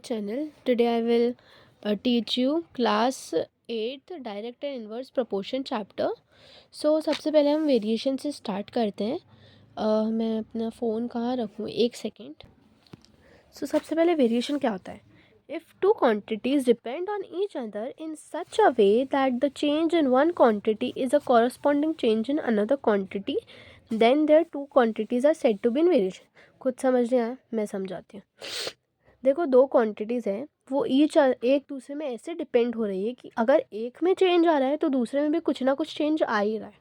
channel. Today I will teach you class 8th direct and inverse proportion chapter. So सबसे पहले हम variation से start करते हैं. मैं अपना फ़ोन कहाँ रखूँ, एक सेकेंड. सो सबसे पहले वेरिएशन क्या होता है? If two quantities depend on each other in such a way that the change in one quantity is a corresponding change in another quantity, then their two quantities are said to be in variation. खुद समझ नहीं आया, मैं समझाती हूँ. देखो, दो quantities हैं, वो एक दूसरे में ऐसे डिपेंड हो रही है कि अगर एक में चेंज आ रहा है तो दूसरे में भी कुछ ना कुछ चेंज आ ही रहा है.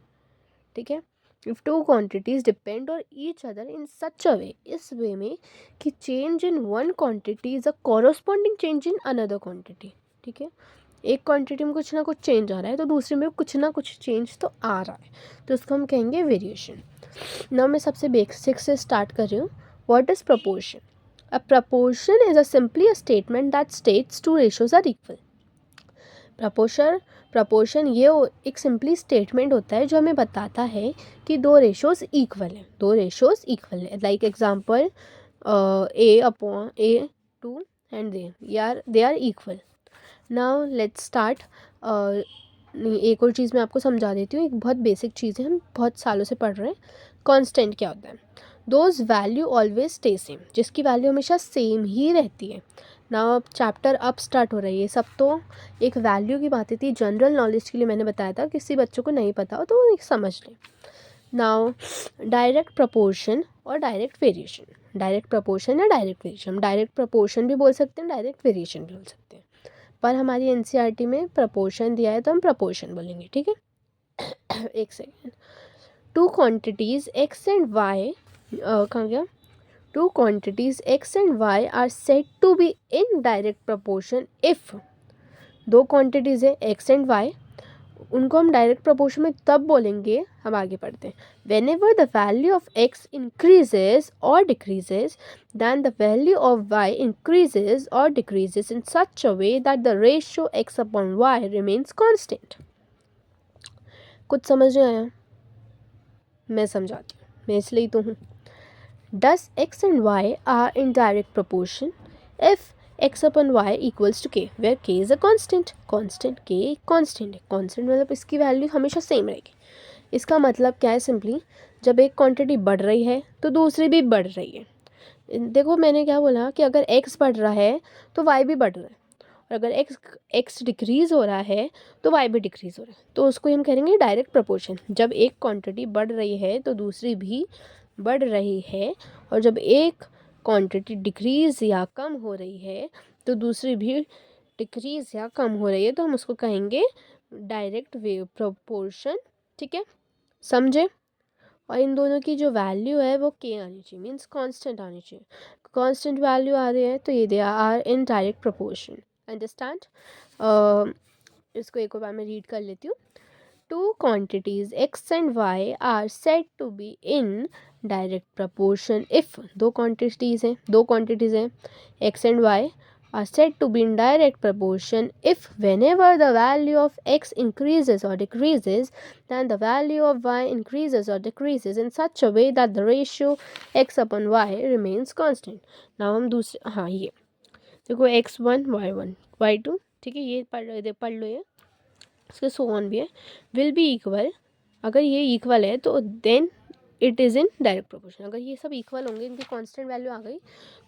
ठीक है. If two quantities depend on each other in such a way, इस वे में कि change in one quantity is a corresponding change in another quantity. ठीक है. एक क्वांटिटी में कुछ ना कुछ चेंज आ रहा है तो दूसरे में कुछ ना कुछ चेंज तो आ रहा है, तो उसको हम कहेंगे वेरिएशन. ना मैं सबसे बेसिक से स्टार्ट कर रही हूँ. What is proportion? A proportion is simply a statement that states two ratios are equal. Proportion ये एक सिंपली स्टेटमेंट होता है जो हमें बताता है कि दो रेशोज़ इक्वल है. Like example A/A2 and they are equal. Now let's start. एक और चीज़ मैं आपको समझा देती हूँ. एक बहुत बेसिक चीज़ है, हम बहुत सालों से पढ़ रहे हैं. कांस्टेंट क्या होता है? Those value always stay same, जिसकी वैल्यू हमेशा सेम ही रहती है. नाउ अब चैप्टर अब स्टार्ट हो रही है. सब तो एक वैल्यू की बातें थी, जनरल नॉलेज के लिए मैंने बताया था. किसी बच्चों को नहीं पता हो तो वो समझ लें. नाउ डायरेक्ट प्रपोर्शन और डायरेक्ट वेरिएशन. डायरेक्ट प्रपोर्शन या डायरेक्ट वेरिएशन, हम डायरेक्ट प्रपोर्शन भी बोल सकते हैं, डायरेक्ट वेरिएशन भी बोल सकते हैं. पर हमारी एनसीईआरटी में प्रपोर्शन दिया है तो हम प्रपोर्शन बोलेंगे. ठीक है. एक second. Two quantities x and y, कहाँ गया? Two quantities x and y are said to be in direct proportion if. दो क्वांटिटीज़ है एक्स एंड वाई, उनको हम डायरेक्ट प्रपोर्शन में तब बोलेंगे. हम आगे पढ़ते हैं. Whenever the value of X increases और decreases than the value of Y increases और decreases in such a way that the ratio X upon Y remains constant. कुछ समझ नहीं आया? मैं समझाती हूँ, मैं इसलिए तो हूँ. Thus x and y are in direct proportion if x upon y equals to k, where k is a constant. k constant है. constant मतलब इसकी वैल्यू हमेशा सेम रहेगी. इसका मतलब क्या है? सिंपली जब एक क्वांटिटी बढ़ रही है तो दूसरी भी बढ़ रही है. देखो, मैंने क्या बोला कि अगर x बढ़ रहा है तो y भी बढ़ रहा है, और अगर x डिक्रीज़ हो रहा है तो y भी डिक्रीज़ हो रहा है. तो उसको हम कहेंगे डायरेक्ट प्रपोर्शन. जब एक क्वांटिटी बढ़ रही है तो दूसरी भी बढ़ रही है, और जब एक क्वांटिटी डिक्रीज़ या कम हो रही है तो दूसरी भी डिक्रीज़ या कम हो रही है, तो हम उसको कहेंगे डायरेक्ट वेव प्रपोर्शन. ठीक है, समझे? और इन दोनों की जो वैल्यू है वो के आनी चाहिए, मीन्स कांस्टेंट आनी चाहिए. कांस्टेंट वैल्यू आ रही है तो ये they are in direct proportion. Understand? इसको एक और बार मैं रीड कर लेती हूँ. Two quantities x and y are said to be in direct proportion if दो quantities हैं x and y are said to be in direct proportion if whenever the value of x increases or decreases then the value of y increases or decreases in such a way that the ratio x upon y remains constant. Now हम दूसरे, हाँ ये देखो, x1 y1 y2. ठीक है, ये पढ़ लो ये. इसके सो ऑन भी है. विल बी इक्वल, अगर ये इक्वल है तो then it is in direct proportion. अगर ये सब इक्वल होंगे, इनकी कांस्टेंट वैल्यू आ गई,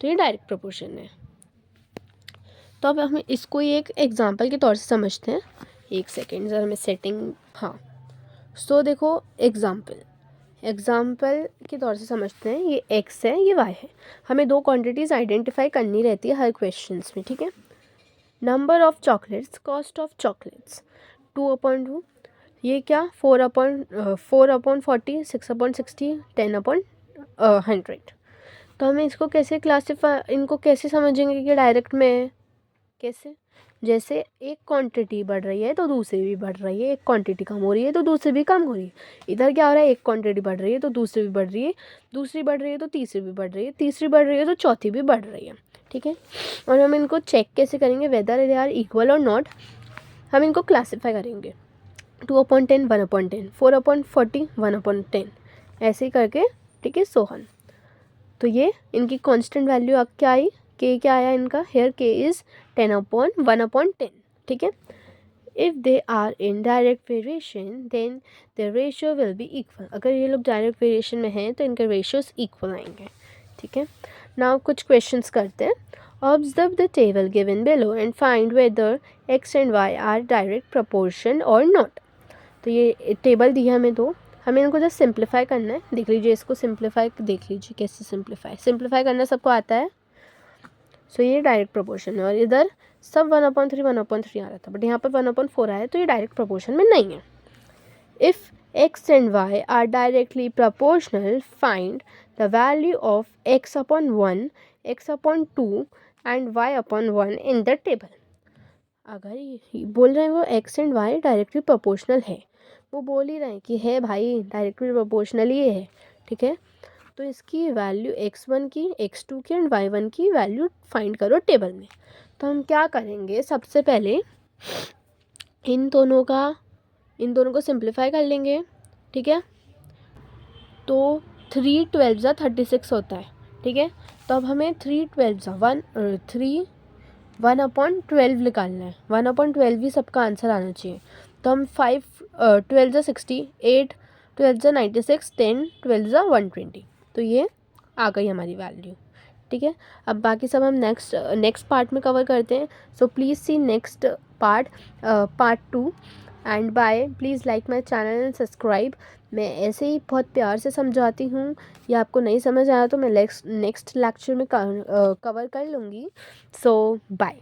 तो ये डायरेक्ट प्रोपोर्शन है. तो अब हम इसको एक एग्जांपल के तौर से समझते हैं. एक सेकेंड ज़रा मैं सेटिंग, हाँ. सो देखो, एग्जाम्पल के तौर से समझते हैं. ये x है, ये y है. हमें दो क्वांटिटीज़ आइडेंटिफाई करनी रहती है हर क्वेश्चंस में. ठीक है. Number of chocolates, cost of chocolates 2/2. ये क्या? 4/40, 6/60, 10/100. तो हमें इसको इनको कैसे समझेंगे कि डायरेक्ट में है? कैसे? जैसे एक क्वांटिटी बढ़ रही है तो दूसरी भी बढ़ रही है, एक क्वांटिटी कम हो रही है तो दूसरी भी कम हो रही है. इधर क्या हो रहा है? एक क्वांटिटी बढ़ रही है तो दूसरी भी बढ़ रही है, दूसरी बढ़ रही है तो तीसरी भी बढ़ रही है, तीसरी बढ़ रही है तो चौथी भी बढ़ रही है. ठीक है. और हम इनको चेक कैसे करेंगे वेदर दे आर इक्वल और नॉट? हम इनको क्लासीफाई करेंगे 2/10, 1/10, 4/40, 1/10, ऐसे ही करके. ठीक है, सोहन. तो ये इनकी कांस्टेंट वैल्यू अब क्या आई? के क्या आया इनका, हेयर के इज़ 1/10, ठीक है। If they are in direct variation then the ratio will be equal. अगर ये लोग डायरेक्ट वेरिएशन में हैं तो इनके रेशियोज इक्वल आएंगे, ठीक है। नाउ कुछ क्वेश्चंस करते हैं। Observe the table given below and find whether x and y are direct proportion और नॉट। तो ये टेबल दिया हमें दो, हमें इनको जस्ट सिंप्लीफाई करना है। देख लीजिए इसको सिंप्लीफाई, देख लीजिए कैसे सिंप्लीफाई करना सबको आता है। सो ये डायरेक्ट प्रोपोर्शन है और इधर सब 1/3 आ रहा था, बट यहाँ पर 1/4 आया, तो ये डायरेक्ट प्रोपोर्शन में नहीं है। If x and y are directly proportional, find the value of x/1, x/2 and y/1 in the table। अगर ये बोल रहे हैं वो x and y directly proportional है, वो बोल ही रहे हैं कि है भाई डायरेक्टली प्रोपोर्शनल ही है, ठीक है। तो इसकी वैल्यू x1 की, x2 की एंड y1 की वैल्यू फाइंड करो टेबल में। तो हम क्या करेंगे, सबसे पहले इन दोनों को सिंप्लीफाई कर लेंगे, ठीक है। तो 3×12 = 36 होता है, ठीक है। तो अब हमें 1/12 निकालना है। 1/12 ही सबका आंसर आना चाहिए। तो हम 5×12 = 60, 8×12 = 96, 10×12 = 120। तो ये आ गई हमारी वैल्यू, ठीक है। अब बाकी सब हम नेक्स्ट पार्ट में कवर करते हैं। So please see next part 2 and bye. Please like my channel and subscribe. मैं ऐसे ही बहुत प्यार से समझाती हूँ, या आपको नहीं समझ आया तो मैं नेक्स्ट लेक्चर में कवर कर लूँगी। सो बाय।